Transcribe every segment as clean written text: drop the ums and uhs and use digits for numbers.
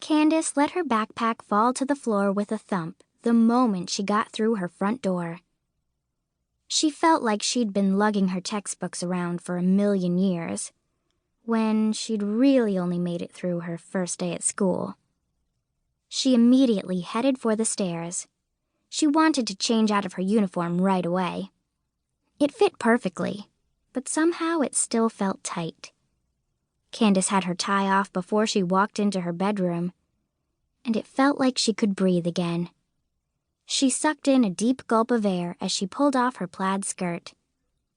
Candace let her backpack fall to the floor with a thump the moment she got through her front door. She felt like she'd been lugging her textbooks around for 1,000,000 years, when she'd really only made it through her first day at school. She immediately headed for the stairs. She wanted to change out of her uniform right away. It fit perfectly, but somehow it still felt tight. Candace had her tie off before she walked into her bedroom, and it felt like she could breathe again. She sucked in a deep gulp of air as she pulled off her plaid skirt.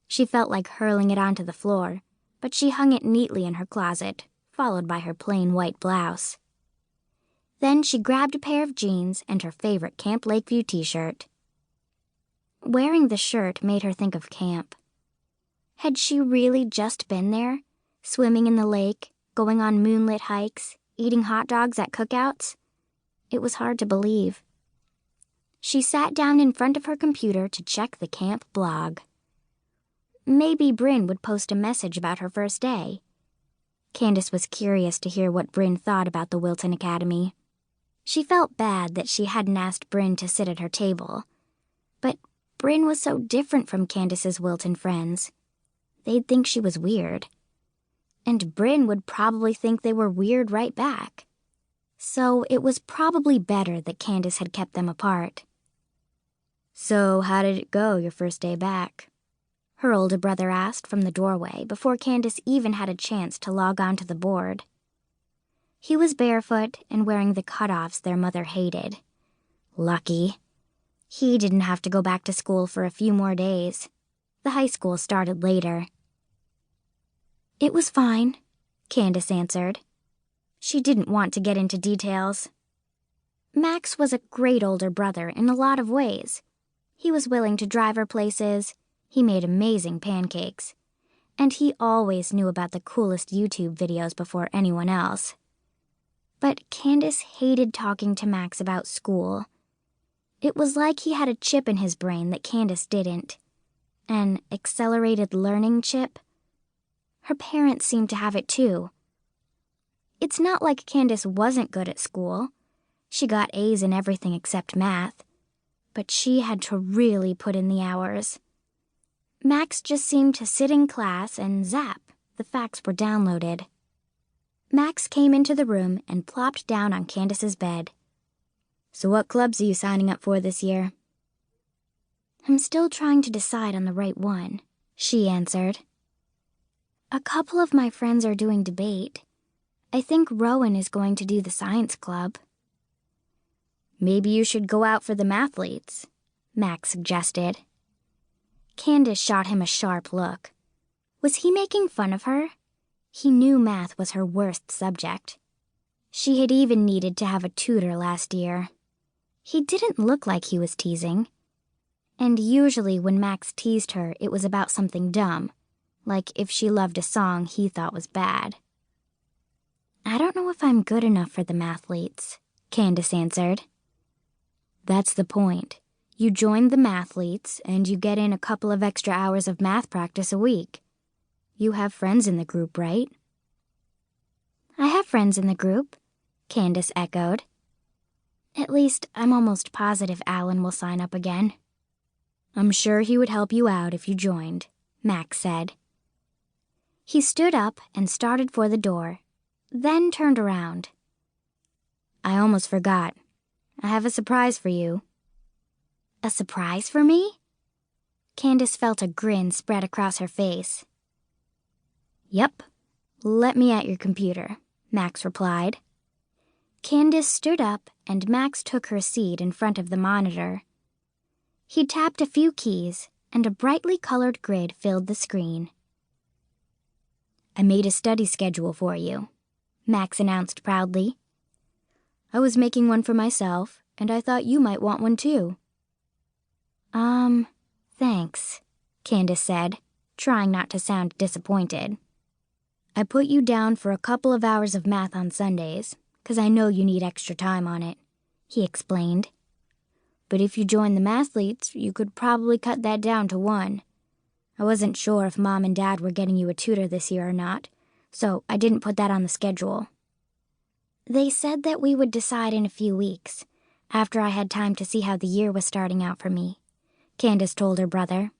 She felt like hurling it onto the floor, but she hung it neatly in her closet, followed by her plain white blouse. Then she grabbed a pair of jeans and her favorite Camp Lakeview t-shirt. Wearing the shirt made her think of camp. Had she really just been there, swimming in the lake, going on moonlit hikes, eating hot dogs at cookouts? It was hard to believe. She sat down in front of her computer to check the camp blog. Maybe Brynn would post a message about her first day. Candace was curious to hear what Brynn thought about the Wilton Academy. She felt bad that she hadn't asked Brynn to sit at her table. But Brynn was so different from Candace's Wilton friends. They'd think she was weird. And Brynn would probably think they were weird right back. So it was probably better that Candace had kept them apart. "So how did it go your first day back?" her older brother asked from the doorway before Candace even had a chance to log on to the board. He was barefoot and wearing the cutoffs their mother hated. Lucky. He didn't have to go back to school for a few more days. The high school started later. "It was fine," Candace answered. She didn't want to get into details. Max was a great older brother in a lot of ways. He was willing to drive her places, he made amazing pancakes, and he always knew about the coolest YouTube videos before anyone else. But Candace hated talking to Max about school. It was like he had a chip in his brain that Candace didn't. An accelerated learning chip. Her parents seemed to have it too. It's not like Candace wasn't good at school. She got A's in everything except math. But she had to really put in the hours. Max just seemed to sit in class and zap, the facts were downloaded. Max came into the room and plopped down on Candace's bed. "So what clubs are you signing up for this year?" "I'm still trying to decide on the right one," she answered. "A couple of my friends are doing debate. I think Rowan is going to do the science club." "Maybe you should go out for the mathletes," Max suggested. Candace shot him a sharp look. Was he making fun of her? He knew math was her worst subject. She had even needed to have a tutor last year. He didn't look like he was teasing. And usually when Max teased her, it was about something dumb, like if she loved a song he thought was bad. "I don't know if I'm good enough for the mathletes," Candace answered. "That's the point. You join the mathletes, and you get in a couple of extra hours of math practice a week. You have friends in the group, right?" "I have friends in the group," Candace echoed. "At least, I'm almost positive Alan will sign up again." "I'm sure he would help you out if you joined," Max said. He stood up and started for the door, then turned around. "I almost forgot. I have a surprise for you." "A surprise for me?" Candace felt a grin spread across her face. "Yep. Let me at your computer," Max replied. Candace stood up and Max took her seat in front of the monitor. He tapped a few keys and a brightly colored grid filled the screen. "I made a study schedule for you," Max announced proudly. "I was making one for myself, and I thought you might want one too." Thanks," Candace said, trying not to sound disappointed. "I put you down for a couple of hours of math on Sundays, 'cause I know you need extra time on it," he explained. "But if you join the mathletes, you could probably cut that down to 1. I wasn't sure if Mom and Dad were getting you a tutor this year or not, so I didn't put that on the schedule." They said that we would decide in a few weeks, after I had time to see how the year was starting out for me, Candace told her brother.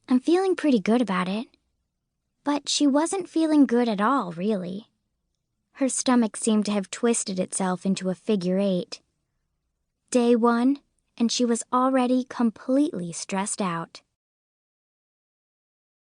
I'm feeling pretty good about it. But she wasn't feeling good at all, really. Her stomach seemed to have twisted itself into a figure 8. Day 1, and she was already completely stressed out.